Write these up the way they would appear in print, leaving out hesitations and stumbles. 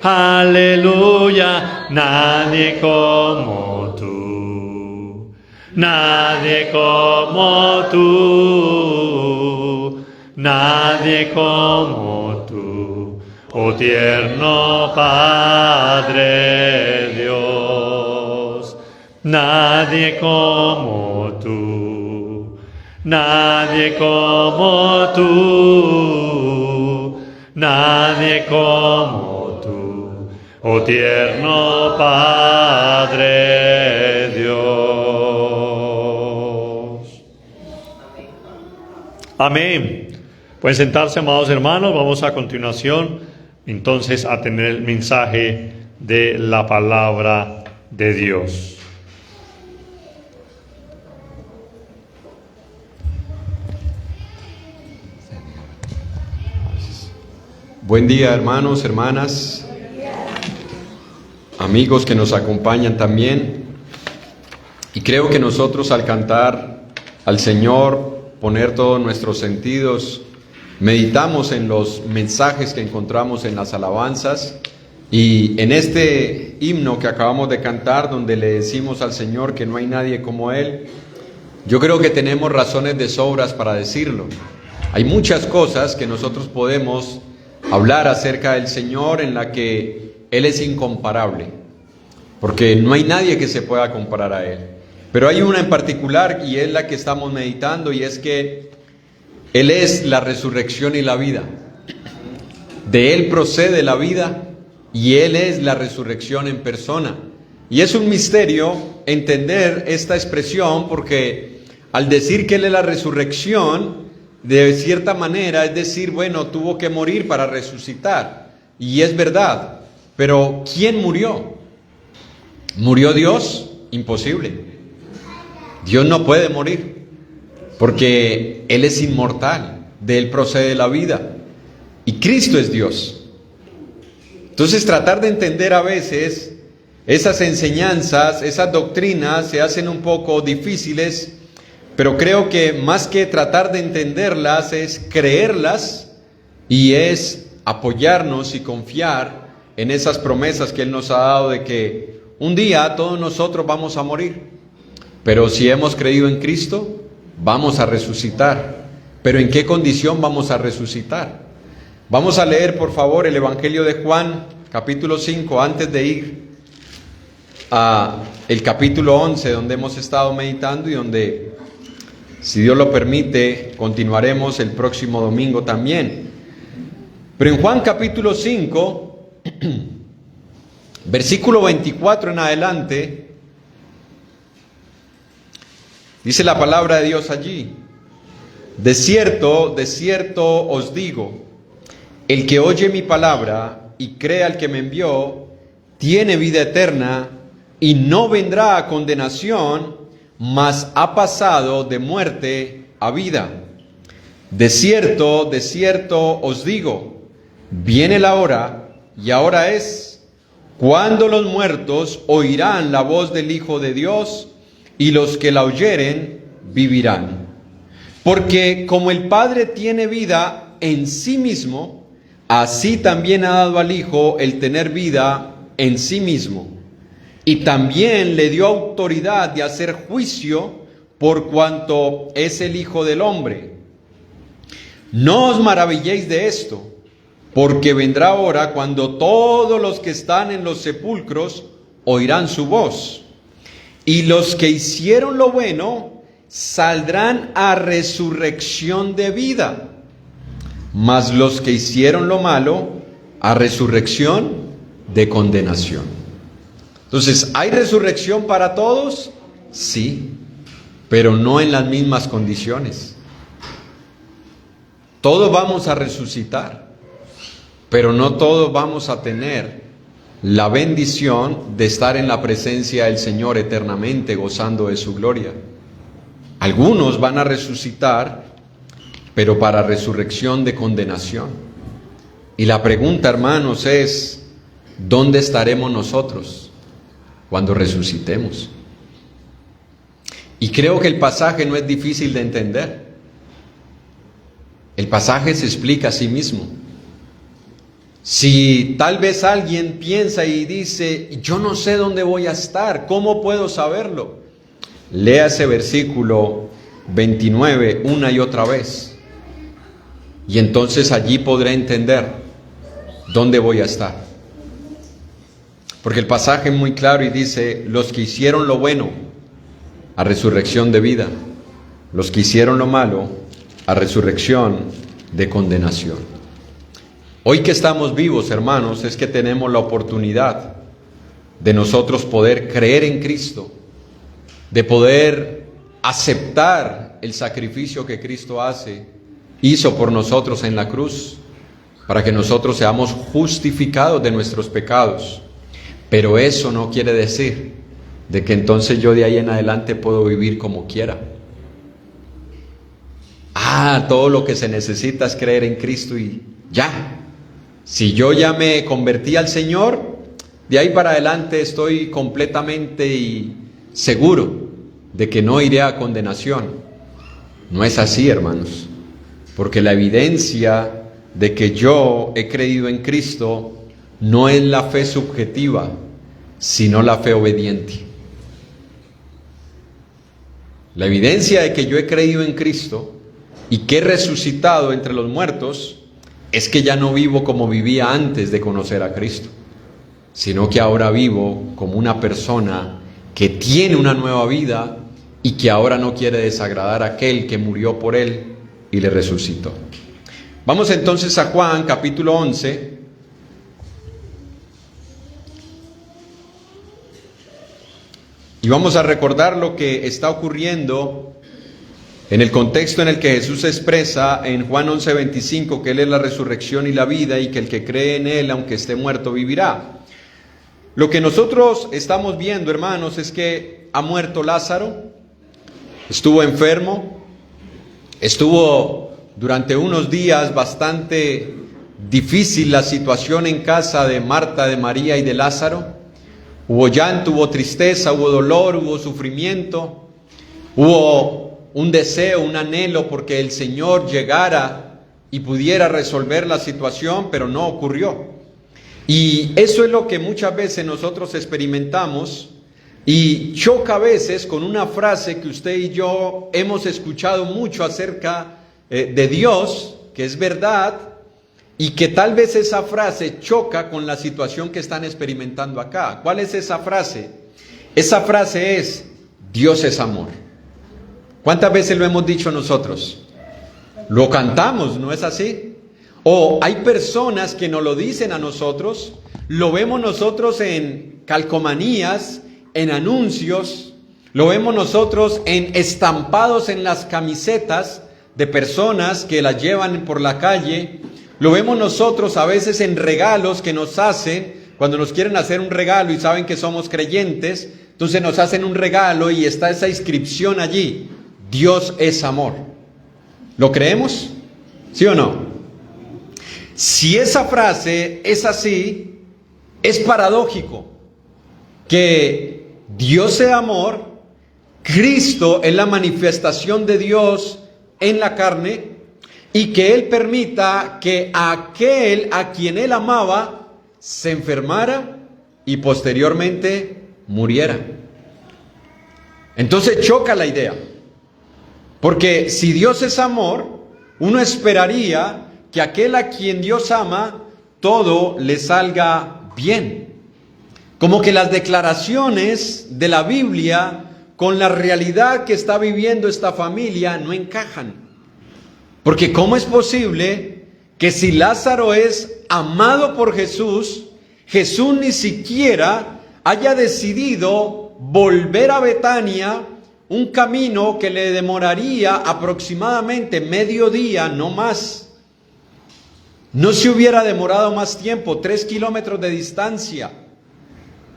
Aleluya, nadie como tú, nadie como tú, nadie como tú, oh tierno Padre Dios, nadie como tú, nadie como tú, nadie como tú, oh tierno Padre Dios. Amén. Pueden sentarse, amados hermanos. Vamos a continuación entonces a tener el mensaje de la palabra de Dios. Buen día, hermanos, hermanas, amigos que nos acompañan también. Y creo que nosotros al cantar al Señor, poner todos nuestros sentidos, meditamos en los mensajes que encontramos en las alabanzas y en este himno que acabamos de cantar, donde le decimos al Señor que no hay nadie como Él. Yo creo que tenemos razones de sobras para decirlo. Hay muchas cosas que nosotros podemos hablar acerca del Señor en la que Él es incomparable, porque no hay nadie que se pueda comparar a Él. Pero hay una en particular y es la que estamos meditando, y es que Él es la resurrección y la vida. De Él procede la vida y Él es la resurrección en persona. Y es un misterio entender esta expresión, porque al decir que Él es la resurrección, de cierta manera, es decir, bueno, tuvo que morir para resucitar. Y es verdad, pero ¿quién murió? ¿Murió Dios? Imposible. Dios no puede morir, porque Él es inmortal, de Él procede la vida. Y Cristo es Dios. Entonces, tratar de entender a veces esas enseñanzas, esas doctrinas, se hacen un poco difíciles. Pero creo que más que tratar de entenderlas es creerlas y es apoyarnos y confiar en esas promesas que Él nos ha dado de que un día todos nosotros vamos a morir. Pero si hemos creído en Cristo, vamos a resucitar. ¿Pero en qué condición vamos a resucitar? Vamos a leer, por favor, el Evangelio de Juan, capítulo 5, antes de ir a el capítulo 11, donde hemos estado meditando y donde, si Dios lo permite, continuaremos el próximo domingo también. Pero en Juan capítulo 5, versículo 24 en adelante, dice la palabra de Dios allí: de cierto os digo, el que oye mi palabra y cree al que me envió, tiene vida eterna y no vendrá a condenación, mas ha pasado de muerte a vida. De cierto os digo, viene la hora, y ahora es, cuando los muertos oirán la voz del Hijo de Dios, y los que la oyeren vivirán. Porque como el Padre tiene vida en sí mismo, así también ha dado al Hijo el tener vida en sí mismo. Y también le dio autoridad de hacer juicio por cuanto es el Hijo del Hombre. No os maravilléis de esto, porque vendrá hora cuando todos los que están en los sepulcros oirán su voz. Y los que hicieron lo bueno saldrán a resurrección de vida, mas los que hicieron lo malo a resurrección de condenación. Entonces, ¿hay resurrección para todos? Sí, pero no en las mismas condiciones. Todos vamos a resucitar, pero no todos vamos a tener la bendición de estar en la presencia del Señor eternamente, gozando de su gloria. Algunos van a resucitar, pero para resurrección de condenación. Y la pregunta, hermanos, es: ¿dónde estaremos nosotros cuando resucitemos? Y creo que el pasaje no es difícil de entender. El pasaje se explica a sí mismo. Si tal vez alguien piensa y dice, yo no sé dónde voy a estar, ¿cómo puedo saberlo? Lea ese versículo 29 una y otra vez. Y entonces allí podré entender dónde voy a estar. Porque el pasaje es muy claro y dice, los que hicieron lo bueno, a resurrección de vida. Los que hicieron lo malo, a resurrección de condenación. Hoy que estamos vivos, hermanos, es que tenemos la oportunidad de nosotros poder creer en Cristo, de poder aceptar el sacrificio que Cristo hizo por nosotros en la cruz, para que nosotros seamos justificados de nuestros pecados. Pero eso no quiere decir de que entonces yo de ahí en adelante puedo vivir como quiera. Todo lo que se necesita es creer en Cristo y ya. Si yo ya me convertí al Señor, de ahí para adelante estoy completamente seguro de que no iré a condenación. No es así, hermanos, porque la evidencia de que yo he creído en Cristo no es la fe subjetiva, sino la fe obediente. La evidencia de que yo he creído en Cristo y que he resucitado entre los muertos es que ya no vivo como vivía antes de conocer a Cristo, sino que ahora vivo como una persona que tiene una nueva vida y que ahora no quiere desagradar a aquel que murió por él y le resucitó. Vamos entonces a Juan capítulo 11. Y vamos a recordar lo que está ocurriendo en el contexto en el que Jesús expresa en Juan 11:25 que Él es la resurrección y la vida y que el que cree en Él, aunque esté muerto, vivirá. Lo que nosotros estamos viendo, hermanos, es que ha muerto Lázaro, estuvo enfermo, estuvo durante unos días bastante difícil la situación en casa de Marta, de María y de Lázaro. Hubo llanto, hubo tristeza, hubo dolor, hubo sufrimiento, hubo un deseo, un anhelo porque el Señor llegara y pudiera resolver la situación, pero no ocurrió. Y eso es lo que muchas veces nosotros experimentamos y choca a veces con una frase que usted y yo hemos escuchado mucho acerca de Dios, que es verdad, y que tal vez esa frase choca con la situación que están experimentando acá. ¿Cuál es esa frase? Esa frase es, Dios es amor. ¿Cuántas veces lo hemos dicho nosotros? Lo cantamos, ¿no es así? O hay personas que nos lo dicen a nosotros, lo vemos nosotros en calcomanías, en anuncios, lo vemos nosotros en estampados en las camisetas de personas que las llevan por la calle, lo vemos nosotros a veces en regalos que nos hacen, cuando nos quieren hacer un regalo y saben que somos creyentes, entonces nos hacen un regalo y está esa inscripción allí, Dios es amor. ¿Lo creemos? ¿Sí o no? Si esa frase es así, es paradójico que Dios sea amor, Cristo es la manifestación de Dios en la carne y que Él permita que aquel a quien Él amaba se enfermara y posteriormente muriera. Entonces choca la idea, porque si Dios es amor, uno esperaría que aquel a quien Dios ama, todo le salga bien. Como que las declaraciones de la Biblia con la realidad que está viviendo esta familia no encajan. Porque ¿cómo es posible que si Lázaro es amado por Jesús, Jesús ni siquiera haya decidido volver a Betania, un camino que le demoraría aproximadamente mediodía, no más? No se hubiera demorado más tiempo, 3 kilómetros de distancia.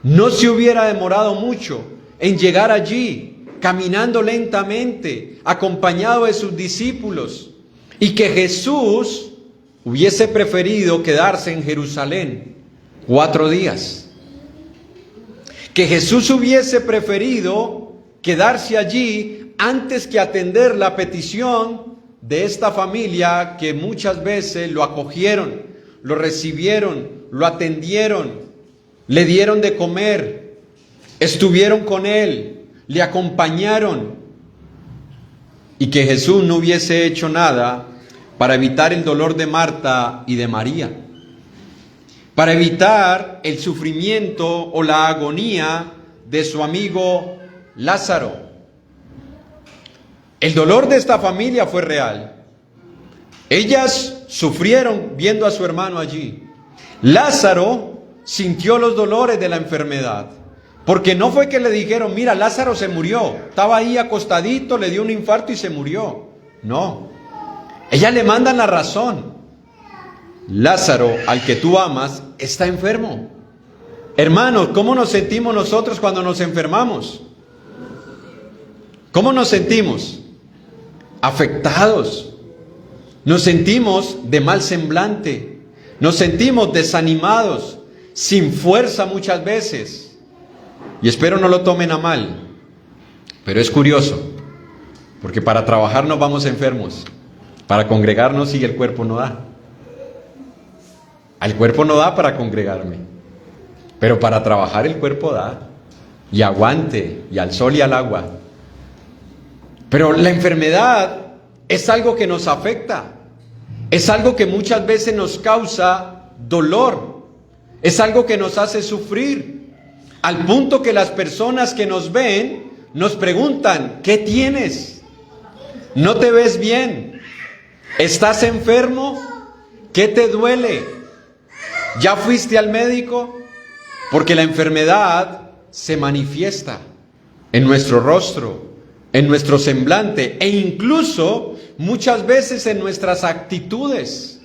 No se hubiera demorado mucho en llegar allí, caminando lentamente, acompañado de sus discípulos, y que Jesús hubiese preferido quedarse en Jerusalén 4 días. Que Jesús hubiese preferido quedarse allí antes que atender la petición de esta familia que muchas veces lo acogieron, lo recibieron, lo atendieron, le dieron de comer, estuvieron con él, le acompañaron, y que Jesús no hubiese hecho nada para evitar el dolor de Marta y de María, para evitar el sufrimiento o la agonía de su amigo Lázaro. El dolor de esta familia fue real. Ellas sufrieron viendo a su hermano allí. Lázaro sintió los dolores de la enfermedad, porque no fue que le dijeron, mira, Lázaro se murió, estaba ahí acostadito, le dio un infarto y se murió. No, ellas le mandan la razón. Lázaro, al que tú amas, está enfermo. Hermanos, ¿cómo nos sentimos nosotros cuando nos enfermamos? ¿Cómo nos sentimos? Afectados. Nos sentimos de mal semblante. Nos sentimos desanimados, sin fuerza muchas veces. Y espero no lo tomen a mal, pero es curioso, porque para trabajar nos vamos enfermos, para congregarnos sí el cuerpo no da. Al cuerpo no da para congregarme, pero para trabajar el cuerpo da, y aguante, y al sol y al agua. Pero la enfermedad es algo que nos afecta, es algo que muchas veces nos causa dolor, es algo que nos hace sufrir, al punto que las personas que nos ven nos preguntan, ¿qué tienes? ¿No te ves bien? ¿Estás enfermo? ¿Qué te duele? ¿Ya fuiste al médico? Porque la enfermedad se manifiesta en nuestro rostro, en nuestro semblante e incluso muchas veces en nuestras actitudes.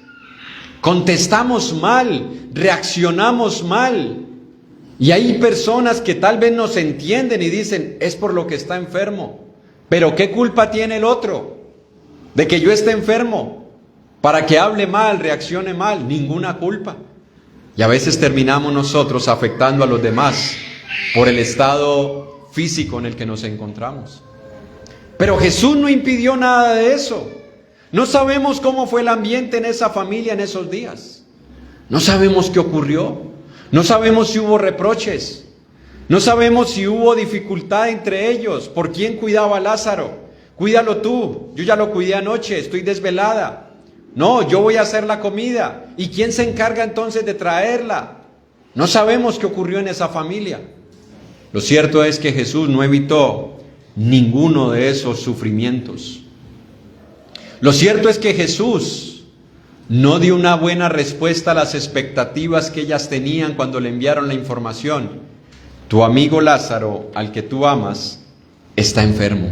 Contestamos mal, reaccionamos mal. Y hay personas que tal vez nos entienden y dicen, es por lo que está enfermo. Pero ¿qué culpa tiene el otro de que yo esté enfermo? Para que hable mal, reaccione mal, ninguna culpa. Y a veces terminamos nosotros afectando a los demás por el estado físico en el que nos encontramos. Pero Jesús no impidió nada de eso. No sabemos cómo fue el ambiente en esa familia en esos días. No sabemos qué ocurrió. No sabemos si hubo reproches. No sabemos si hubo dificultad entre ellos. ¿Por quién cuidaba a Lázaro? Cuídalo tú. Yo ya lo cuidé anoche, estoy desvelada. No, yo voy a hacer la comida. ¿Y quién se encarga entonces de traerla? No sabemos qué ocurrió en esa familia. Lo cierto es que Jesús no evitó ninguno de esos sufrimientos. Lo cierto es que Jesús no dio una buena respuesta a las expectativas que ellas tenían cuando le enviaron la información. Tu amigo Lázaro, al que tú amas, está enfermo.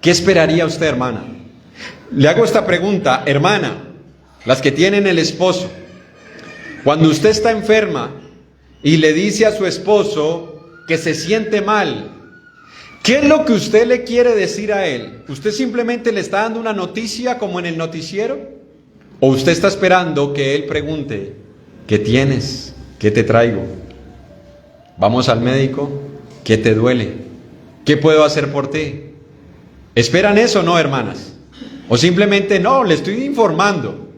¿Qué esperaría usted, hermana? Le hago esta pregunta, hermana, las que tienen el esposo. Cuando usted está enferma y le dice a su esposo que se siente mal, ¿qué es lo que usted le quiere decir a él? ¿Usted simplemente le está dando una noticia como en el noticiero? ¿O usted está esperando que él pregunte, ¿qué tienes? ¿Qué te traigo? ¿Vamos al médico? ¿Qué te duele? ¿Qué puedo hacer por ti? ¿Esperan eso o no, hermanas? O simplemente, no, le estoy informando.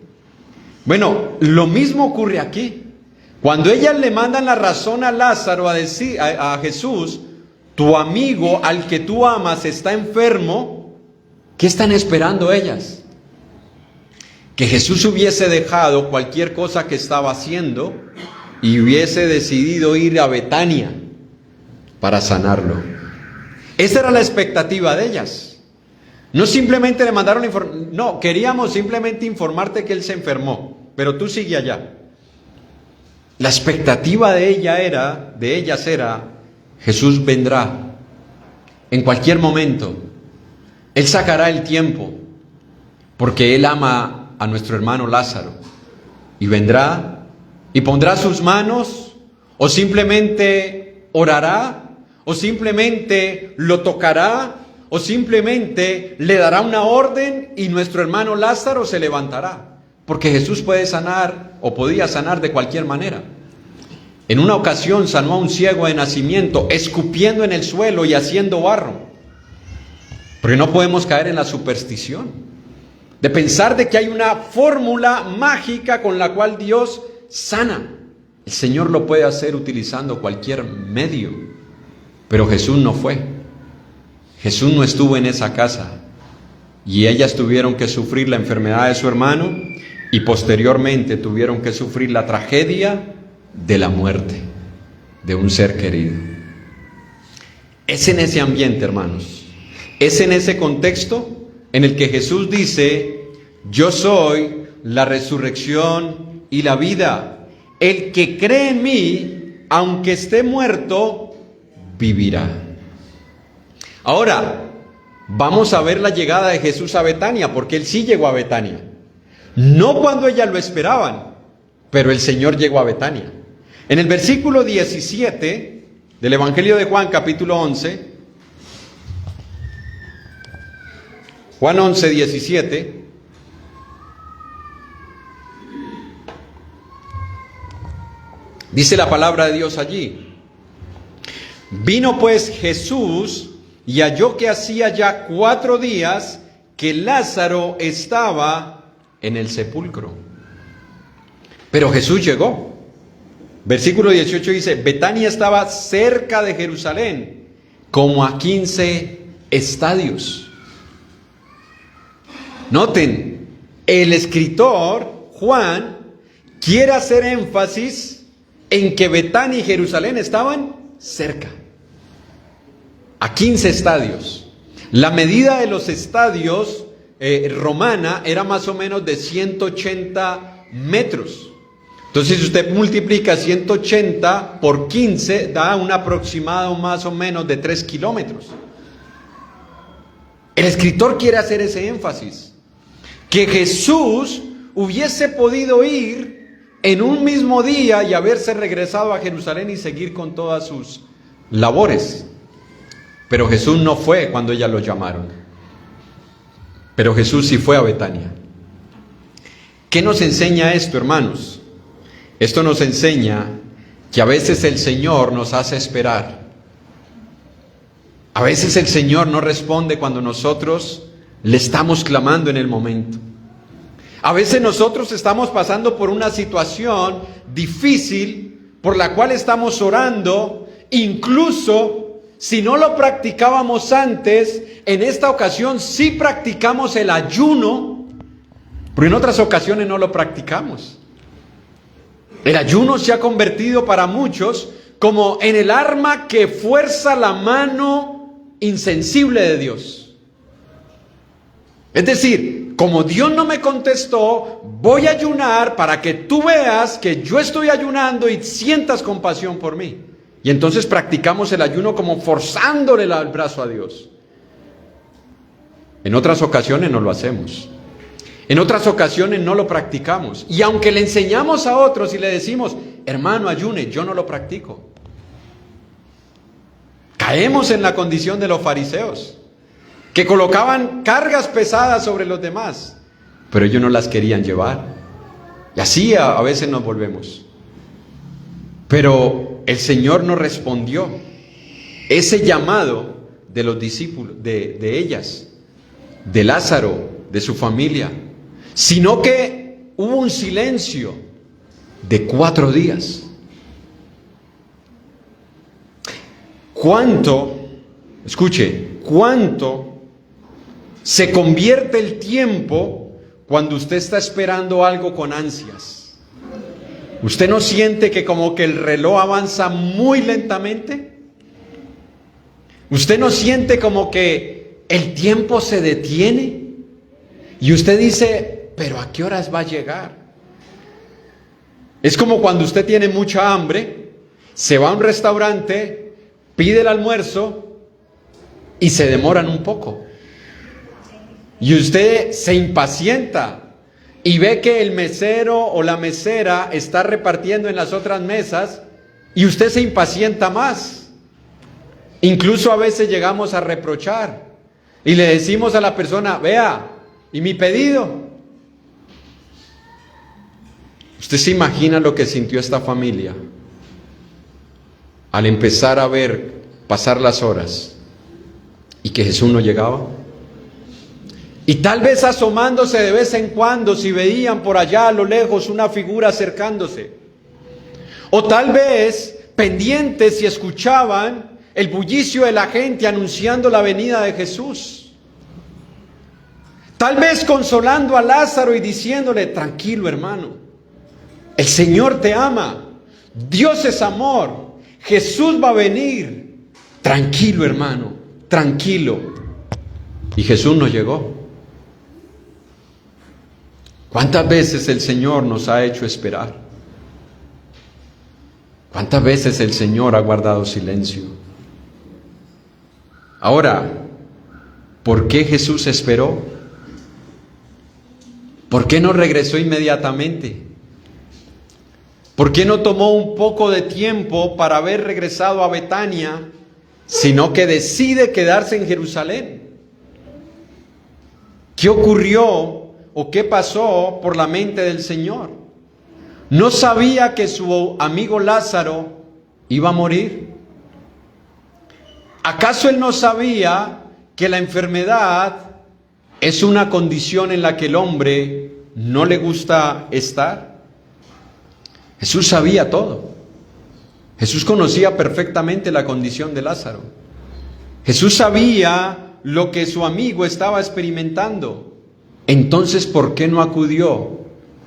Bueno, lo mismo ocurre aquí. Cuando ellas le mandan la razón a Lázaro, a Jesús, tu amigo al que tú amas está enfermo, ¿qué están esperando ellas? Que Jesús hubiese dejado cualquier cosa que estaba haciendo y hubiese decidido ir a Betania para sanarlo. Esa era la expectativa de ellas. No simplemente le mandaron no, queríamos simplemente informarte que él se enfermó, pero tú sigue allá. La expectativa de ellas era, Jesús vendrá en cualquier momento. Él sacará el tiempo porque Él ama a nuestro hermano Lázaro y vendrá y pondrá sus manos o simplemente orará o simplemente lo tocará o simplemente le dará una orden y nuestro hermano Lázaro se levantará, porque Jesús puede sanar o podía sanar de cualquier manera. En una ocasión sanó a un ciego de nacimiento escupiendo en el suelo y haciendo barro, porque no podemos caer en la superstición. de pensar de que hay una fórmula mágica con la cual Dios sana. El Señor lo puede hacer utilizando cualquier medio, pero Jesús no fue. Jesús no estuvo en esa casa y ellas tuvieron que sufrir la enfermedad de su hermano y posteriormente tuvieron que sufrir la tragedia de la muerte de un ser querido. Es en ese ambiente, hermanos, es en ese contexto en el que Jesús dice: yo soy la resurrección y la vida. El que cree en mí, aunque esté muerto, vivirá. Ahora, vamos a ver la llegada de Jesús a Betania, porque Él sí llegó a Betania. No cuando ellas lo esperaban, pero el Señor llegó a Betania. En el versículo 17 del Evangelio de Juan, capítulo 11, Juan 11, 17, dice la palabra de Dios allí: vino pues Jesús y halló que hacía ya 4 días que Lázaro estaba en el sepulcro. Pero Jesús llegó. Versículo 18 dice: Betania estaba cerca de Jerusalén, como a 15 estadios. Noten, el escritor Juan quiere hacer énfasis en que Betania y Jerusalén estaban cerca, a 15 estadios. La medida de los estadios romana era más o menos de 180 metros. Entonces, si usted multiplica 180 por 15, da un aproximado más o menos de 3 kilómetros. El escritor quiere hacer ese énfasis, que Jesús hubiese podido ir en un mismo día y haberse regresado a Jerusalén y seguir con todas sus labores. Pero Jesús no fue cuando ellas lo llamaron. Pero Jesús sí fue a Betania. ¿Qué nos enseña esto, hermanos? Esto nos enseña que a veces el Señor nos hace esperar. A veces el Señor no responde cuando nosotros le estamos clamando en el momento. A veces nosotros estamos pasando por una situación difícil por la cual estamos orando. Incluso si no lo practicábamos antes, en esta ocasión sí practicamos el ayuno, pero en otras ocasiones no lo practicamos. El ayuno se ha convertido para muchos como en el arma que fuerza la mano insensible de Dios. Es decir, como Dios no me contestó, voy a ayunar para que tú veas que yo estoy ayunando y sientas compasión por mí. Y entonces practicamos el ayuno como forzándole el brazo a Dios. En otras ocasiones no lo hacemos. En otras ocasiones no lo practicamos. Y aunque le enseñamos a otros y le decimos: hermano, ayune, yo no lo practico. Caemos en la condición de los fariseos, que colocaban cargas pesadas sobre los demás, pero ellos no las querían llevar. Y así a veces nos volvemos. Pero el Señor no respondió ese llamado de los discípulos, de ellas, de Lázaro, de su familia, sino que hubo un silencio de 4 días. ¿Cuánto se convierte el tiempo cuando usted está esperando algo con ansias? ¿Usted no siente que como que el reloj avanza muy lentamente? ¿Usted no siente como que el tiempo se detiene? Y usted dice: ¿pero a qué horas va a llegar? Es como cuando usted tiene mucha hambre, se va a un restaurante, pide el almuerzo y se demoran un poco. Y usted se impacienta y ve que el mesero o la mesera está repartiendo en las otras mesas y usted se impacienta más. Incluso a veces llegamos a reprochar y le decimos a la persona: vea, ¿y mi pedido? ¿Usted se imagina lo que sintió esta familia al empezar a ver pasar las horas y que Jesús no llegaba? Y tal vez asomándose de vez en cuando si veían por allá a lo lejos una figura acercándose. O tal vez pendientes si escuchaban el bullicio de la gente anunciando la venida de Jesús. Tal vez consolando a Lázaro y diciéndole: tranquilo, hermano, el Señor te ama, Dios es amor, Jesús va a venir. Tranquilo, hermano, tranquilo. Y Jesús no llegó. ¿Cuántas veces el Señor nos ha hecho esperar? ¿Cuántas veces el Señor ha guardado silencio? Ahora, ¿por qué Jesús esperó? ¿Por qué no regresó inmediatamente? ¿Por qué no tomó un poco de tiempo para haber regresado a Betania, sino que decide quedarse en Jerusalén? ¿Qué ocurrió o qué pasó por la mente del Señor? ¿No sabía que su amigo Lázaro iba a morir? ¿Acaso él no sabía que la enfermedad es una condición en la que el hombre no le gusta estar? Jesús sabía todo. Jesús conocía perfectamente la condición de Lázaro. Jesús sabía lo que su amigo estaba experimentando. Entonces, ¿por qué no acudió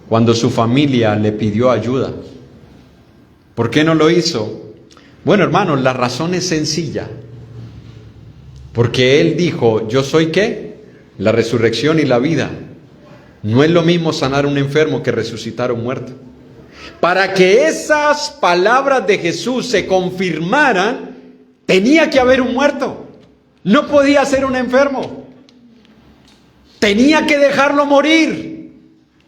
cuando su familia le pidió ayuda? ¿Por qué no lo hizo? Bueno, hermanos, la razón es sencilla. Porque Él dijo: yo soy ¿qué? La resurrección y la vida. No es lo mismo sanar a un enfermo que resucitar a un muerto. Para que esas palabras de Jesús se confirmaran, tenía que haber un muerto. No podía ser un enfermo. Tenía que dejarlo morir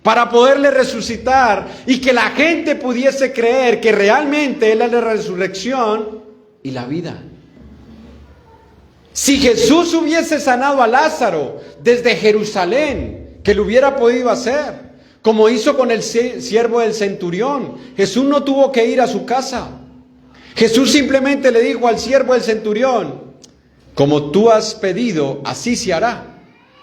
para poderle resucitar y que la gente pudiese creer que realmente Él es la resurrección y la vida. Si Jesús hubiese sanado a Lázaro desde Jerusalén, que lo hubiera podido hacer, como hizo con el siervo del centurión, Jesús no tuvo que ir a su casa. Jesús simplemente le dijo al siervo del centurión: como tú has pedido, así se hará.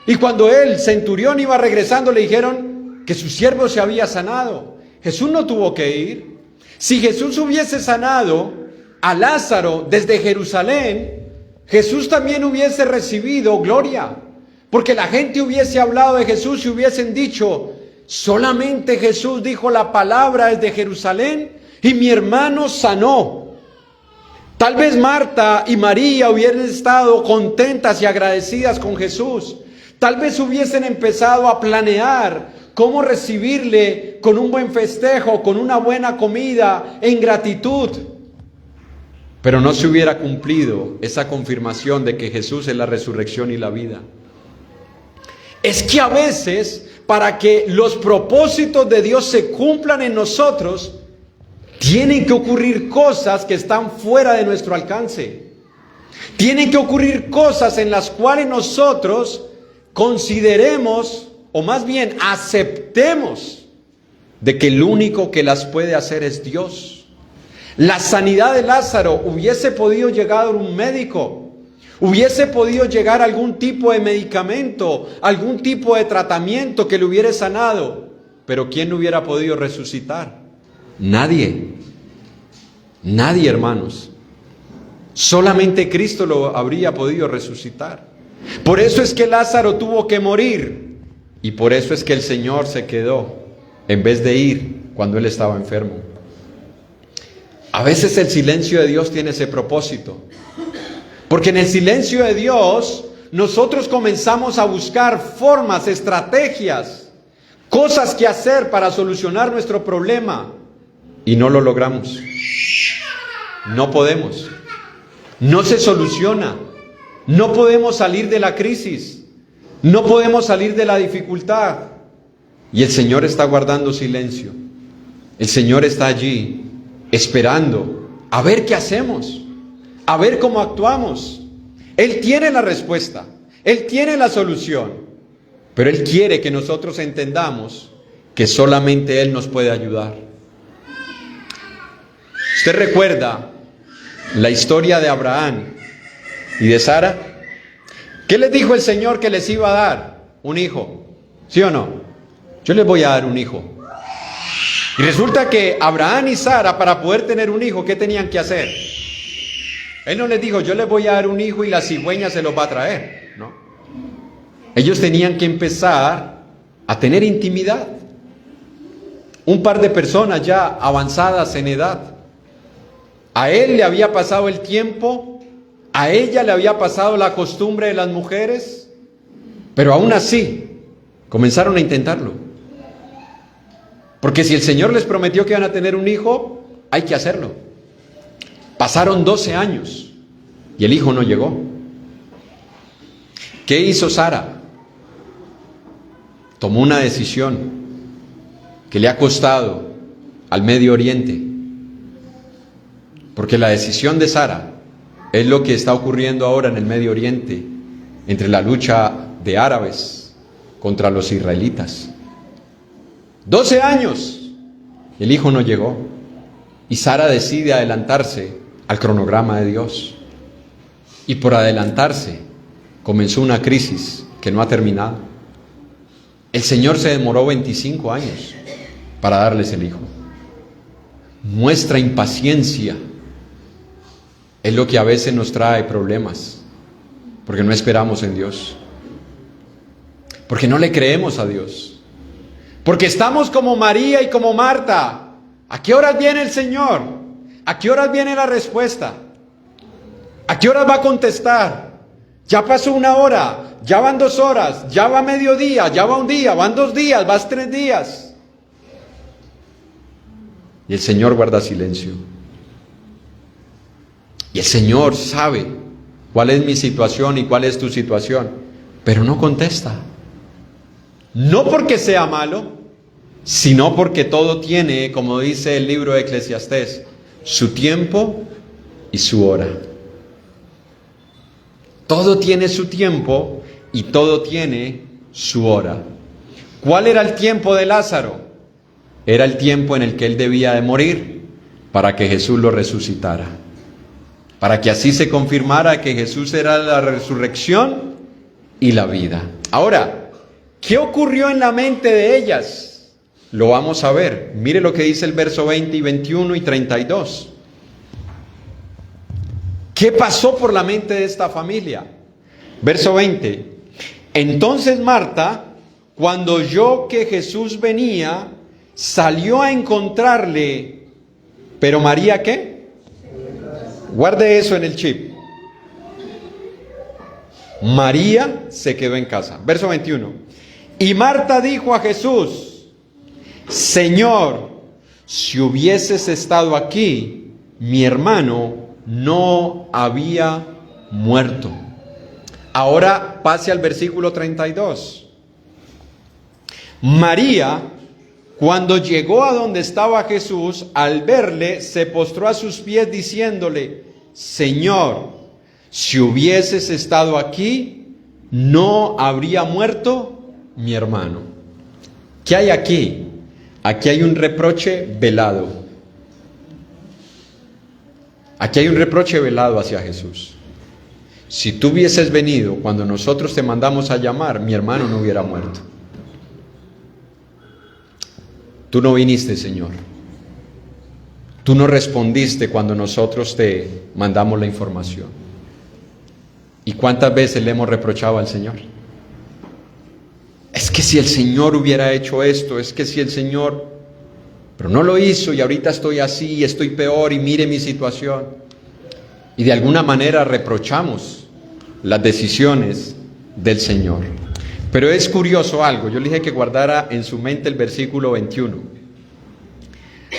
Y cuando el centurión iba regresando, le dijeron que su siervo se había sanado. Jesús no tuvo que ir. Si Jesús hubiese sanado a Lázaro desde Jerusalén, Jesús también hubiese recibido gloria, porque la gente hubiese hablado de Jesús y hubiesen dicho: solamente Jesús dijo la palabra desde Jerusalén y mi hermano sanó. Tal vez Marta y María hubieran estado contentas y agradecidas con Jesús. Tal vez hubiesen empezado a planear cómo recibirle con un buen festejo, con una buena comida, en gratitud. Pero no se hubiera cumplido esa confirmación de que Jesús es la resurrección y la vida. Es que a veces, para que los propósitos de Dios se cumplan en nosotros, tienen que ocurrir cosas que están fuera de nuestro alcance. Tienen que ocurrir cosas en las cuales nosotros consideremos, o más bien aceptemos, de que el único que las puede hacer es Dios. La sanidad de Lázaro hubiese podido llegar a un médico, hubiese podido llegar a algún tipo de medicamento, algún tipo de tratamiento que le hubiera sanado, pero ¿quién lo hubiera podido resucitar? Nadie. Nadie, hermanos. Solamente Cristo lo habría podido resucitar. Por eso es que Lázaro tuvo que morir, y por eso es que el Señor se quedó en vez de ir cuando él estaba enfermo. A veces el silencio de Dios tiene ese propósito, porque en el silencio de Dios nosotros comenzamos a buscar formas, estrategias, cosas que hacer para solucionar nuestro problema, y no lo logramos. No podemos. No se soluciona. No podemos salir de la crisis. No podemos salir de la dificultad. Y el Señor está guardando silencio. El Señor está allí esperando a ver qué hacemos, a ver cómo actuamos. Él tiene la respuesta, Él tiene la solución, pero Él quiere que nosotros entendamos que solamente Él nos puede ayudar. ¿Usted recuerda la historia de Abraham y de Sara? ¿Qué les dijo el Señor que les iba a dar? un hijo. ¿Sí o no? Yo les voy a dar un hijo. Y resulta que Abraham y Sara, para poder tener un hijo, ¿qué tenían que hacer? Él no les dijo, yo les voy a dar un hijo y la cigüeña se los va a traer. No. Ellos tenían que empezar a tener intimidad. Un par de personas ya avanzadas en edad. A él le había pasado el tiempo, a ella le había pasado la costumbre de las mujeres, pero aún así comenzaron a intentarlo. Porque si el Señor les prometió que iban a tener un hijo, hay que hacerlo. Pasaron 12 años y el hijo no llegó. ¿Qué hizo Sara? Tomó una decisión que le ha costado al Medio Oriente. Porque la decisión de Sara es lo que está ocurriendo ahora en el Medio Oriente, entre la lucha de árabes contra los israelitas. 12 años, el hijo no llegó, y Sara decide adelantarse al cronograma de Dios. Y por adelantarse, comenzó una crisis que no ha terminado. El Señor se demoró 25 años para darles el hijo. Nuestra impaciencia es lo que a veces nos trae problemas, porque no esperamos en Dios, porque no le creemos a Dios. Porque estamos como María y como Marta. ¿A qué horas viene el Señor? ¿A qué horas viene la respuesta? ¿A qué horas va a contestar? Ya pasó 1 hora, ya van 2 horas, ya va mediodía, ya va 1 día, van 2 días, van 3 días. Y el Señor guarda silencio. Y el Señor sabe cuál es mi situación y cuál es tu situación, pero no contesta. No porque sea malo, sino porque todo tiene, como dice el libro de Eclesiastés, su tiempo y su hora. Todo tiene su tiempo y todo tiene su hora. ¿Cuál era el tiempo de Lázaro? Era el tiempo en el que él debía de morir para que Jesús lo resucitara. Para que así se confirmara que Jesús era la resurrección y la vida. Ahora, ¿qué ocurrió en la mente de ellas? Lo vamos a ver. Mire lo que dice el verso 20 y 21 y 32. ¿Qué pasó por la mente de esta familia? Verso 20. Entonces Marta, cuando oyó que Jesús venía, salió a encontrarle. ¿Pero María qué? Guarde eso en el chip. María se quedó en casa. Verso 21. Y Marta dijo a Jesús: Señor, si hubieses estado aquí, mi hermano no había muerto. Ahora pase al versículo 32. María, cuando llegó a donde estaba Jesús, al verle, se postró a sus pies diciéndole: Señor, si hubieses estado aquí, no habría muerto mi hermano. ¿Qué hay aquí? Aquí hay un reproche velado. Aquí hay un reproche velado hacia Jesús. Si tú hubieses venido cuando nosotros te mandamos a llamar, mi hermano no hubiera muerto. Tú no viniste, Señor. Tú no respondiste cuando nosotros te mandamos la información. ¿Y cuántas veces le hemos reprochado al Señor? Es que si el Señor hubiera hecho esto, es que si el Señor... Pero no lo hizo y ahorita estoy así, estoy peor y mire mi situación. Y de alguna manera reprochamos las decisiones del Señor. Pero es curioso algo, yo le dije que guardara en su mente el versículo 21.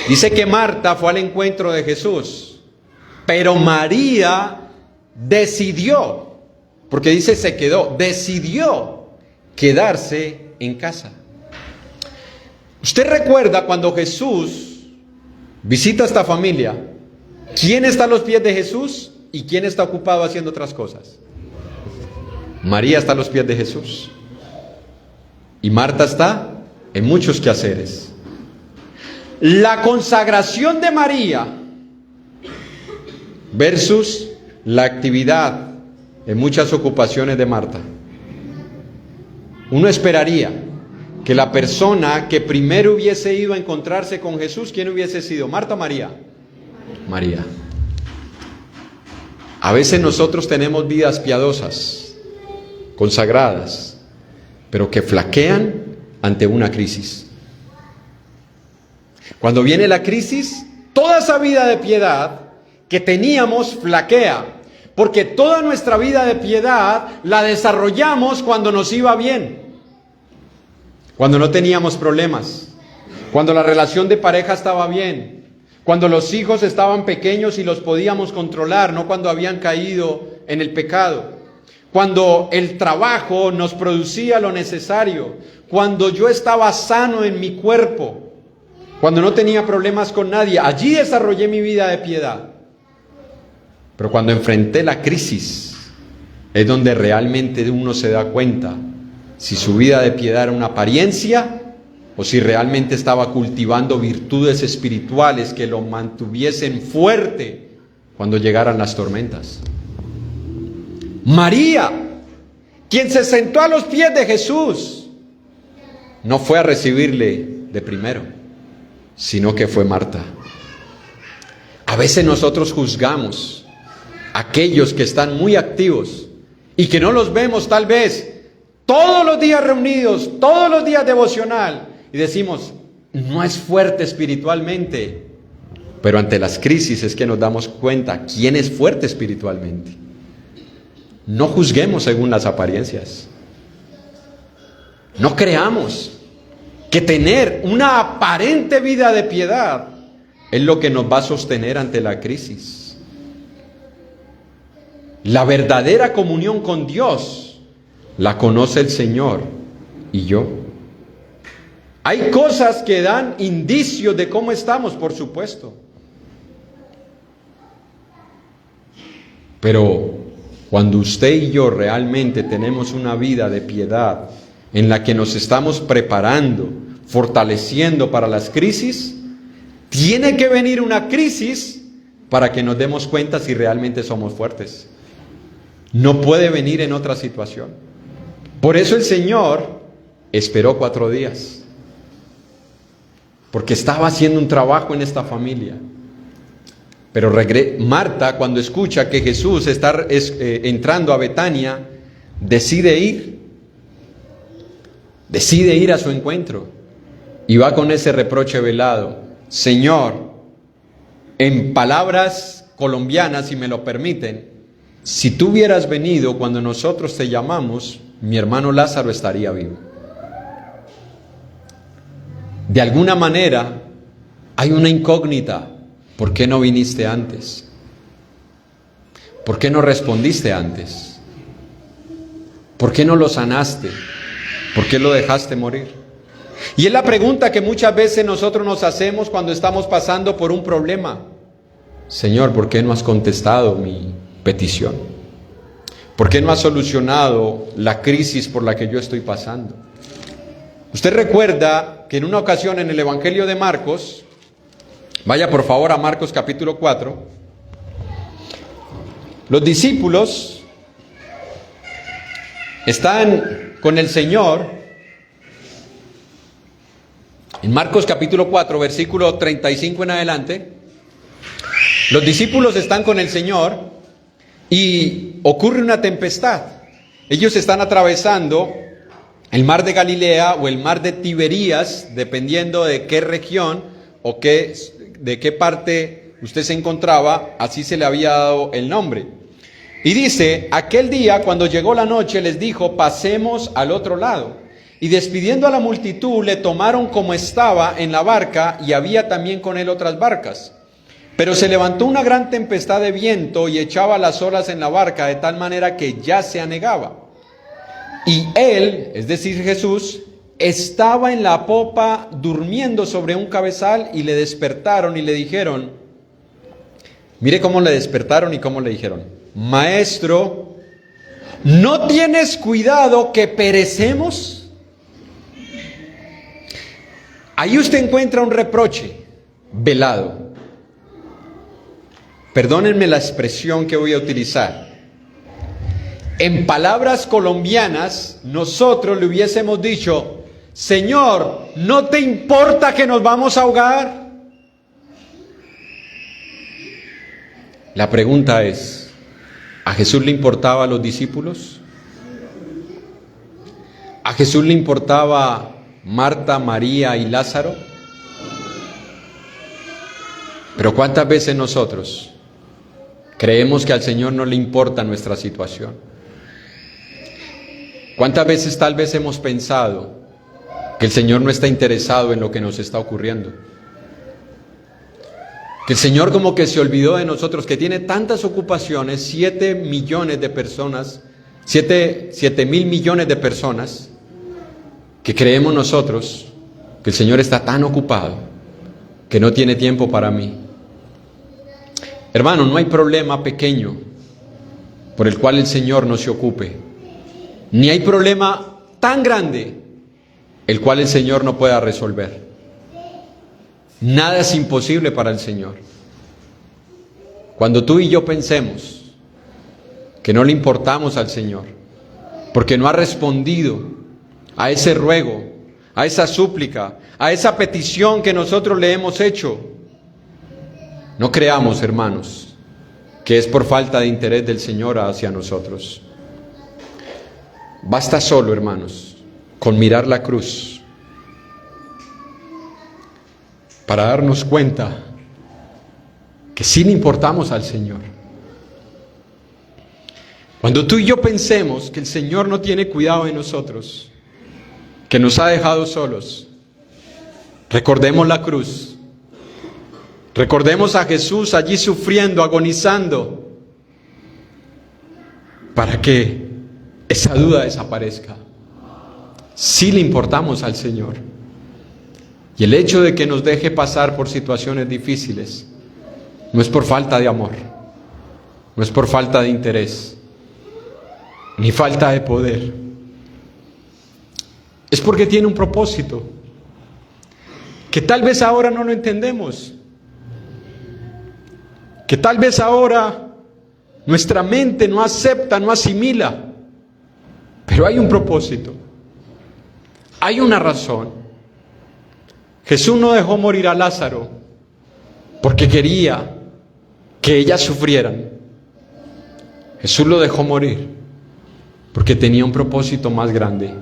Dice que Marta fue al encuentro de Jesús, pero María decidió, porque dice se quedó, decidió quedarse en casa. Usted recuerda cuando Jesús visita a esta familia, ¿quién está a los pies de Jesús y quién está ocupado haciendo otras cosas? María está a los pies de Jesús. Y Marta está en muchos quehaceres. La consagración de María versus la actividad en muchas ocupaciones de Marta. Uno esperaría que la persona que primero hubiese ido a encontrarse con Jesús, ¿quién hubiese sido? ¿Marta o María? María. A veces nosotros tenemos vidas piadosas, consagradas, pero que flaquean ante una crisis. Cuando viene la crisis, toda esa vida de piedad que teníamos flaquea, porque toda nuestra vida de piedad la desarrollamos cuando nos iba bien, cuando no teníamos problemas, cuando la relación de pareja estaba bien, cuando los hijos estaban pequeños y los podíamos controlar, no cuando habían caído en el pecado, cuando el trabajo nos producía lo necesario, cuando yo estaba sano en mi cuerpo, cuando no tenía problemas con nadie. Allí desarrollé mi vida de piedad. Pero cuando enfrenté la crisis, es donde realmente uno se da cuenta si su vida de piedad era una apariencia o si realmente estaba cultivando virtudes espirituales que lo mantuviesen fuerte cuando llegaran las tormentas. María, quien se sentó a los pies de Jesús, no fue a recibirle de primero, sino que fue Marta. A veces nosotros juzgamos a aquellos que están muy activos y que no los vemos tal vez todos los días reunidos, todos los días devocional, y decimos, no es fuerte espiritualmente. Pero ante las crisis es que nos damos cuenta quién es fuerte espiritualmente. No juzguemos según las apariencias. No creamos que tener una aparente vida de piedad es lo que nos va a sostener ante la crisis. La verdadera comunión con Dios la conoce el Señor y yo. Hay cosas que dan indicios de cómo estamos, por supuesto. Pero cuando usted y yo realmente tenemos una vida de piedad en la que nos estamos preparando, fortaleciendo para las crisis, tiene que venir una crisis para que nos demos cuenta si realmente somos fuertes. No puede venir en otra situación. Por eso el Señor esperó 4 días. Porque estaba haciendo un trabajo en esta familia. Pero Marta, cuando escucha que Jesús está entrando a Betania, decide ir a su encuentro. Y va con ese reproche velado: Señor, en palabras colombianas, si me lo permiten, si tú hubieras venido cuando nosotros te llamamos, mi hermano Lázaro estaría vivo. De alguna manera hay una incógnita. ¿Por qué no viniste antes? ¿Por qué no respondiste antes? ¿Por qué no lo sanaste? ¿Por qué lo dejaste morir? Y es la pregunta que muchas veces nosotros nos hacemos cuando estamos pasando por un problema. Señor, ¿por qué no has contestado mi petición? ¿Por qué no has solucionado la crisis por la que yo estoy pasando? Usted recuerda que en una ocasión en el Evangelio de Marcos, vaya por favor a Marcos capítulo 4, los discípulos están con el Señor. En Marcos capítulo 4, versículo 35 en adelante, los discípulos están con el Señor y ocurre una tempestad. Ellos están atravesando el mar de Galilea o el mar de Tiberías, dependiendo de qué región o de qué parte usted se encontraba, así se le había dado el nombre. Y dice, aquel día cuando llegó la noche les dijo, pasemos al otro lado. Y despidiendo a la multitud le tomaron como estaba en la barca, y había también con él otras barcas. Pero se levantó una gran tempestad de viento y echaba las olas en la barca de tal manera que ya se anegaba. Y él, es decir Jesús, estaba en la popa durmiendo sobre un cabezal, y le despertaron y le dijeron, mire cómo le despertaron y cómo le dijeron, Maestro, ¿no tienes cuidado que perecemos? Ahí usted encuentra un reproche velado. Perdónenme la expresión que voy a utilizar. En palabras colombianas, nosotros le hubiésemos dicho: Señor, ¿no te importa que nos vamos a ahogar? La pregunta es, ¿a Jesús le importaba a los discípulos? ¿A Jesús le importaba Marta, María y Lázaro? Pero ¿cuántas veces nosotros creemos que al Señor no le importa nuestra situación? ¿Cuántas veces tal vez hemos pensado que el Señor no está interesado en lo que nos está ocurriendo? Que el Señor como que se olvidó de nosotros, que tiene tantas ocupaciones, 7 millones de personas, 7.000 millones de personas, que creemos nosotros que el Señor está tan ocupado que no tiene tiempo para mí. Hermano, no hay problema pequeño por el cual el Señor no se ocupe, ni hay problema tan grande el cual el Señor no pueda resolver. Nada es imposible para el Señor. Cuando tú y yo pensemos que no le importamos al Señor, porque no ha respondido a ese ruego, a esa súplica, a esa petición que nosotros le hemos hecho, no creamos, hermanos, que es por falta de interés del Señor hacia nosotros. Basta solo, hermanos, con mirar la cruz para darnos cuenta que sí le importamos al Señor. Cuando tú y yo pensemos que el Señor no tiene cuidado de nosotros, que nos ha dejado solos, recordemos la cruz. Recordemos a Jesús allí sufriendo, agonizando, para que esa duda desaparezca. Sí le importamos al Señor. Y el hecho de que nos deje pasar por situaciones difíciles no es por falta de amor, no es por falta de interés, ni falta de poder. Es porque tiene un propósito, que tal vez ahora no lo entendemos, que tal vez ahora nuestra mente no acepta, no asimila, pero hay un propósito, hay una razón. Jesús no dejó morir a Lázaro porque quería que ellas sufrieran. Jesús lo dejó morir porque tenía un propósito más grande: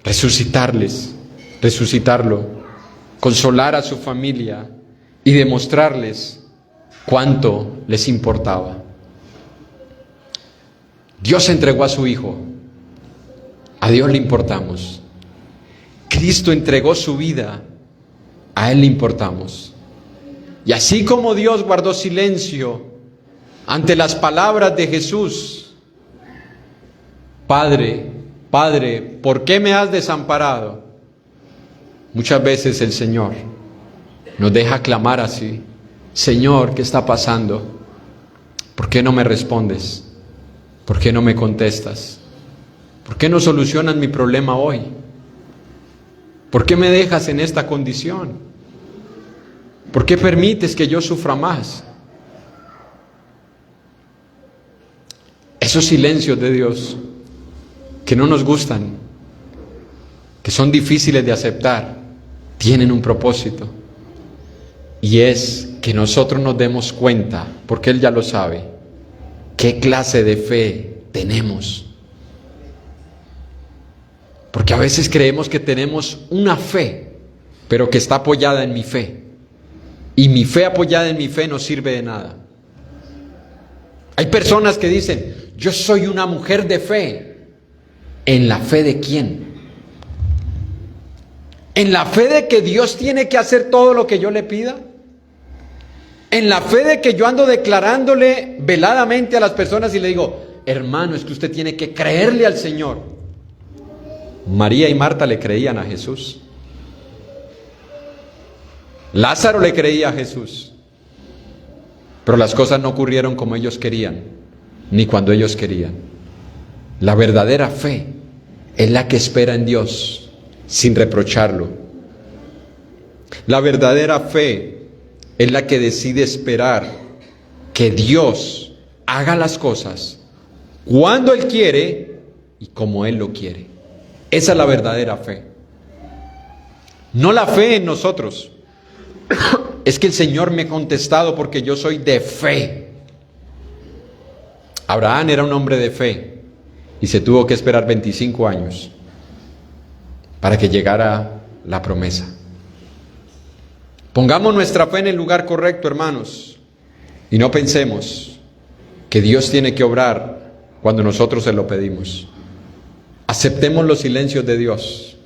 resucitarlo, consolar a su familia y demostrarles cuánto les importaba. Dios entregó a su Hijo, a Dios le importamos. Cristo entregó su vida, a Él le importamos. Y así como Dios guardó silencio ante las palabras de Jesús: Padre, Padre, ¿por qué me has desamparado? Muchas veces el Señor nos deja clamar así: Señor, ¿qué está pasando? ¿Por qué no me respondes? ¿Por qué no me contestas? ¿Por qué no solucionas mi problema hoy? ¿Por qué me dejas en esta condición? ¿Por qué permites que yo sufra más? Esos silencios de Dios que no nos gustan, que son difíciles de aceptar, tienen un propósito. Y es que nosotros nos demos cuenta, porque Él ya lo sabe, qué clase de fe tenemos. Porque a veces creemos que tenemos una fe, pero que está apoyada en mi fe. Y mi fe apoyada en mi fe no sirve de nada. Hay personas que dicen: yo soy una mujer de fe. ¿En la fe de quién? ¿En la fe de que Dios tiene que hacer todo lo que yo le pida? ¿En la fe de que yo ando declarándole veladamente a las personas y le digo: hermano, es que usted tiene que creerle al Señor? María y Marta le creían a Jesús. Lázaro le creía a Jesús. Pero las cosas no ocurrieron como ellos querían, ni cuando ellos querían. La verdadera fe es la que espera en Dios sin reprocharlo. La verdadera fe es la que decide esperar que Dios haga las cosas cuando Él quiere y como Él lo quiere. Esa es la verdadera fe. No la fe en nosotros. Es que el Señor me ha contestado porque yo soy de fe. Abraham era un hombre de fe y se tuvo que esperar 25 años para que llegara la promesa. Pongamos nuestra fe en el lugar correcto, hermanos, y no pensemos que Dios tiene que obrar cuando nosotros se lo pedimos. Aceptemos los silencios de Dios,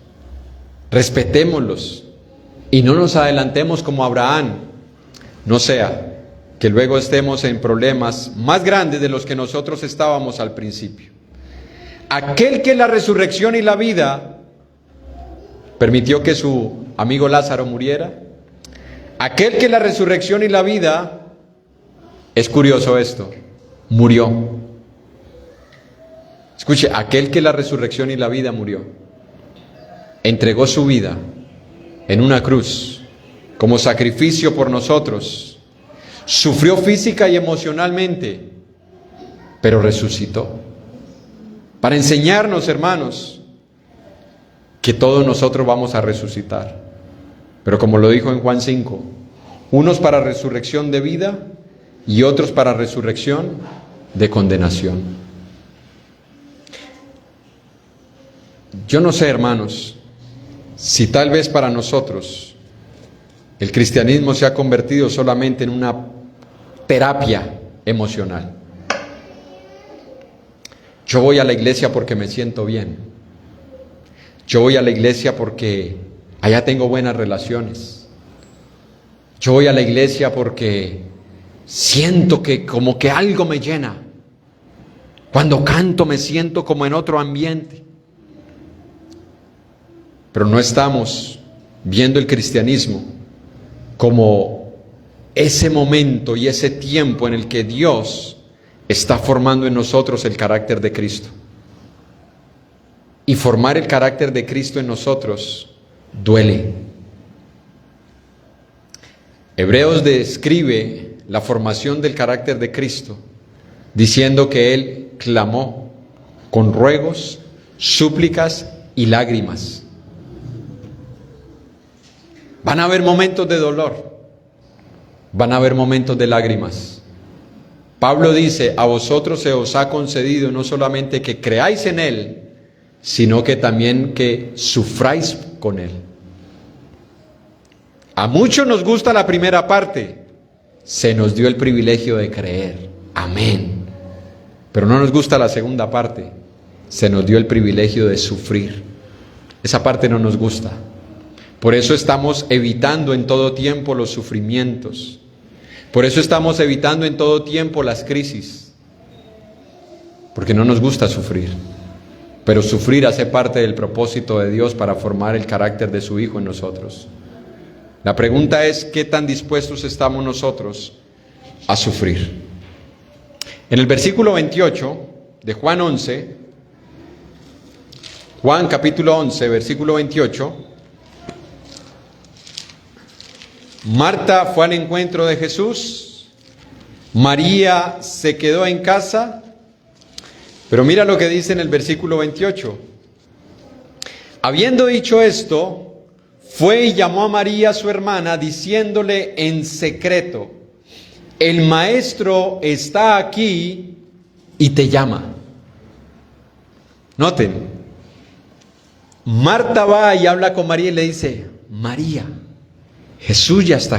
respetémoslos y no nos adelantemos como Abraham. No sea que luego estemos en problemas más grandes de los que nosotros estábamos al principio. Aquel que la resurrección y la vida permitió que su amigo Lázaro muriera. Aquel que la resurrección y la vida, es curioso esto, murió. Escuche, aquel que la resurrección y la vida murió, entregó su vida en una cruz como sacrificio por nosotros, sufrió física y emocionalmente, pero resucitó. Para enseñarnos, hermanos, que todos nosotros vamos a resucitar. Pero como lo dijo en Juan 5, unos para resurrección de vida y otros para resurrección de condenación. Yo no sé, hermanos, si tal vez para nosotros el cristianismo se ha convertido solamente en una terapia emocional. Yo voy a la iglesia porque me siento bien. Yo voy a la iglesia porque allá tengo buenas relaciones. Yo voy a la iglesia porque siento que como que algo me llena. Cuando canto me siento como en otro ambiente. Pero no estamos viendo el cristianismo como ese momento y ese tiempo en el que Dios está formando en nosotros el carácter de Cristo. Y formar el carácter de Cristo en nosotros duele. Hebreos describe la formación del carácter de Cristo diciendo que Él clamó con ruegos, súplicas y lágrimas. Van a haber momentos de dolor, van a haber momentos de lágrimas. Pablo dice, a vosotros se os ha concedido no solamente que creáis en Él, sino que también que sufráis con Él. A muchos nos gusta la primera parte, se nos dio el privilegio de creer, amén. Pero no nos gusta la segunda parte, se nos dio el privilegio de sufrir. Esa parte no nos gusta. Por eso estamos evitando en todo tiempo los sufrimientos. Por eso estamos evitando en todo tiempo las crisis. Porque no nos gusta sufrir. Pero sufrir hace parte del propósito de Dios para formar el carácter de su Hijo en nosotros. La pregunta es, ¿qué tan dispuestos estamos nosotros a sufrir? En el versículo 28 de Juan 11, Juan capítulo 11, versículo 28, Marta fue al encuentro de Jesús, María se quedó en casa, pero mira lo que dice en el versículo 28. Habiendo dicho esto, fue y llamó a María su hermana, diciéndole en secreto, el maestro está aquí y te llama. Noten, Marta va y habla con María y le dice, María, Jesús ya está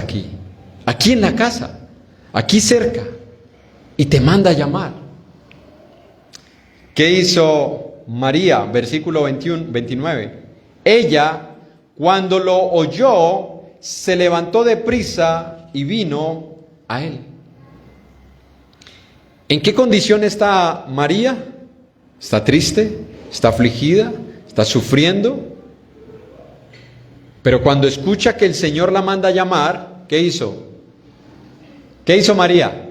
aquí en la casa, aquí cerca, y te manda a llamar. ¿Qué hizo María? Versículo 29. Ella, cuando lo oyó, se levantó deprisa y vino a él. ¿En qué condición está María? ¿Está triste? ¿Está afligida? ¿Está sufriendo? Pero cuando escucha que el Señor la manda a llamar, ¿qué hizo? ¿Qué hizo María?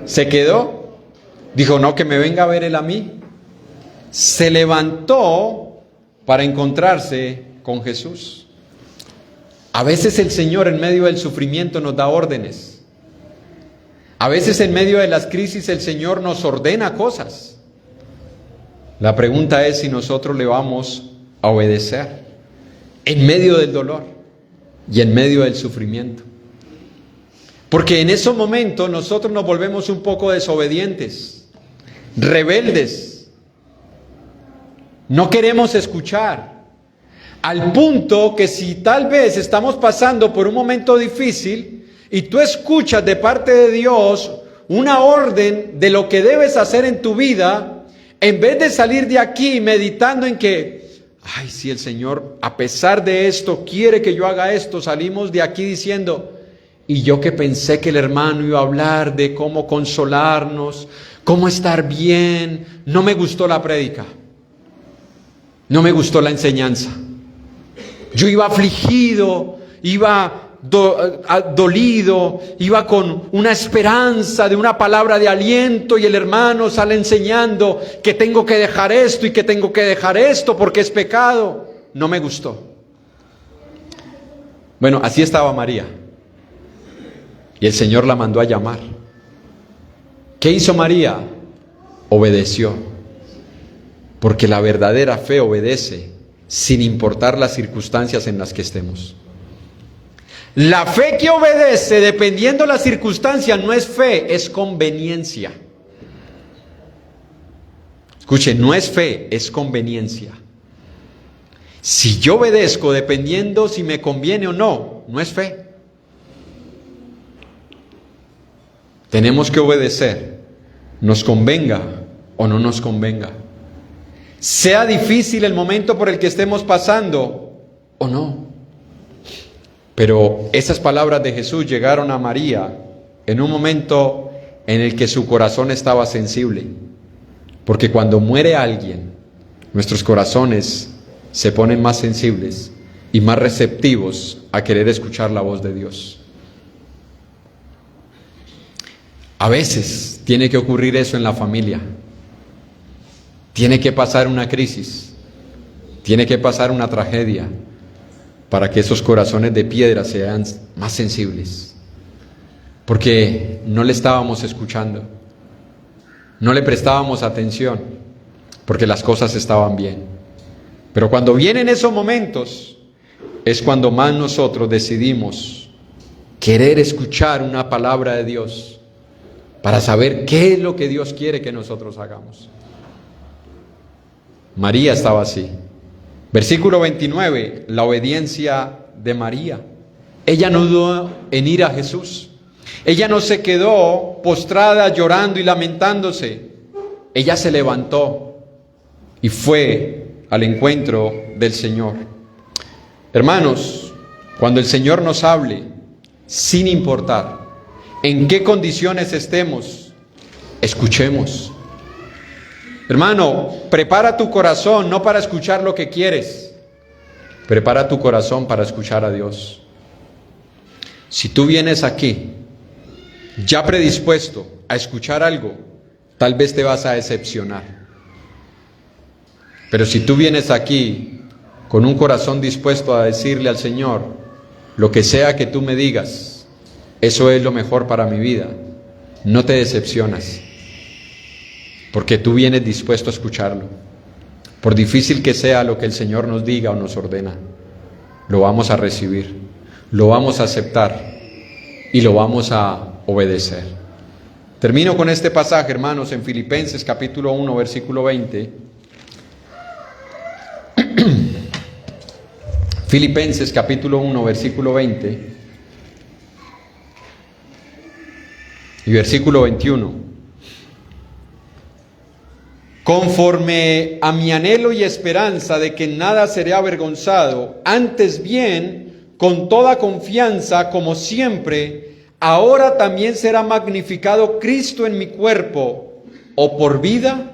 ¿Se quedó? Dijo, no, que me venga a ver él a mí. Se levantó para encontrarse con Jesús. A veces el Señor en medio del sufrimiento nos da órdenes. A veces en medio de las crisis el Señor nos ordena cosas. La pregunta es si nosotros le vamos a obedecer en medio del dolor y en medio del sufrimiento. Porque en esos momentos nosotros nos volvemos un poco desobedientes, rebeldes. No queremos escuchar. Al punto que si tal vez estamos pasando por un momento difícil y tú escuchas de parte de Dios una orden de lo que debes hacer en tu vida, en vez de salir de aquí meditando en que, ay, si el Señor a pesar de esto quiere que yo haga esto, salimos de aquí diciendo, y yo que pensé que el hermano iba a hablar de cómo consolarnos, cómo estar bien, no me gustó la prédica, no me gustó la enseñanza. Yo iba afligido, iba dolido, iba con una esperanza de una palabra de aliento y el hermano sale enseñando que tengo que dejar esto y que tengo que dejar esto porque es pecado. No me gustó. Bueno, así estaba María. Y el Señor la mandó a llamar. ¿Qué hizo María? Obedeció. Porque la verdadera fe obedece sin importar las circunstancias en las que estemos. La fe que obedece dependiendo de las circunstancias no es fe, es conveniencia. Escuche, no es fe, es conveniencia. Si yo obedezco dependiendo si me conviene o no, no es fe. Tenemos que obedecer, nos convenga o no nos convenga. Sea difícil el momento por el que estemos pasando o no. Pero esas palabras de Jesús llegaron a María en un momento en el que su corazón estaba sensible. Porque cuando muere alguien, nuestros corazones se ponen más sensibles y más receptivos a querer escuchar la voz de Dios. A veces tiene que ocurrir eso en la familia. Tiene que pasar una crisis, tiene que pasar una tragedia para que esos corazones de piedra sean más sensibles. Porque no le estábamos escuchando, no le prestábamos atención, porque las cosas estaban bien. Pero cuando vienen esos momentos, es cuando más nosotros decidimos querer escuchar una palabra de Dios para saber qué es lo que Dios quiere que nosotros hagamos. María estaba así. Versículo 29, la obediencia de María. Ella no dudó en ir a Jesús. Ella no se quedó postrada llorando y lamentándose. Ella se levantó y fue al encuentro del Señor. Hermanos, cuando el Señor nos hable, sin importar en qué condiciones estemos, escuchemos. Hermano, prepara tu corazón no para escuchar lo que quieres, prepara tu corazón para escuchar a Dios. Si tú vienes aquí ya predispuesto a escuchar algo, tal vez te vas a decepcionar. Pero si tú vienes aquí con un corazón dispuesto a decirle al Señor, lo que sea que tú me digas, eso es lo mejor para mi vida, no te decepcionas. Porque tú vienes dispuesto a escucharlo. Por difícil que sea lo que el Señor nos diga o nos ordena, lo vamos a recibir, lo vamos a aceptar y lo vamos a obedecer. Termino con este pasaje, hermanos, en Filipenses capítulo 1, versículo 20. Filipenses capítulo 1, versículo 20 y versículo 21. Conforme a mi anhelo y esperanza de que en nada seré avergonzado, antes bien, con toda confianza, como siempre, ahora también será magnificado Cristo en mi cuerpo, o por vida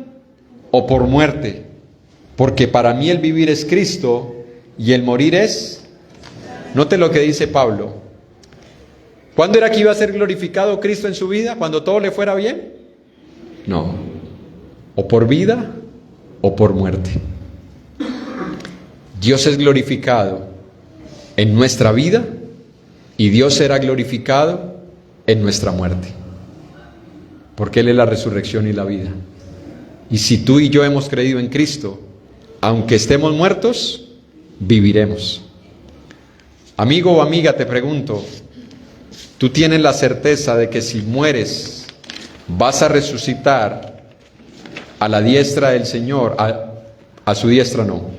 o por muerte. Porque para mí el vivir es Cristo y el morir es... Note lo que dice Pablo. ¿Cuándo era que iba a ser glorificado Cristo en su vida? ¿Cuando todo le fuera bien? No. O por vida o por muerte. Dios es glorificado en nuestra vida y Dios será glorificado en nuestra muerte. Porque Él es la resurrección y la vida. Y si tú y yo hemos creído en Cristo, aunque estemos muertos, viviremos. Amigo o amiga, te pregunto, ¿tú tienes la certeza de que si mueres vas a resucitar a la diestra del Señor, a su diestra no,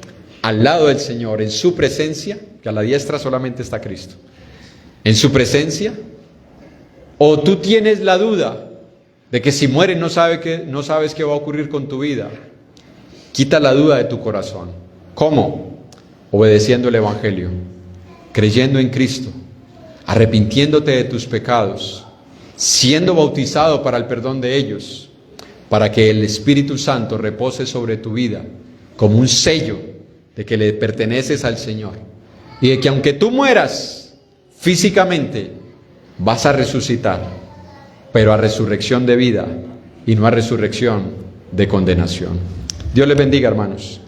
al lado del Señor, en su presencia, que a la diestra solamente está Cristo, en su presencia? ¿O tú tienes la duda de que si mueres no sabes qué va a ocurrir con tu vida? Quita la duda de tu corazón. ¿Cómo? Obedeciendo el Evangelio, creyendo en Cristo, arrepintiéndote de tus pecados, siendo bautizado para el perdón de ellos, para que el Espíritu Santo repose sobre tu vida como un sello de que le perteneces al Señor y de que aunque tú mueras físicamente, vas a resucitar, pero a resurrección de vida y no a resurrección de condenación. Dios les bendiga, hermanos.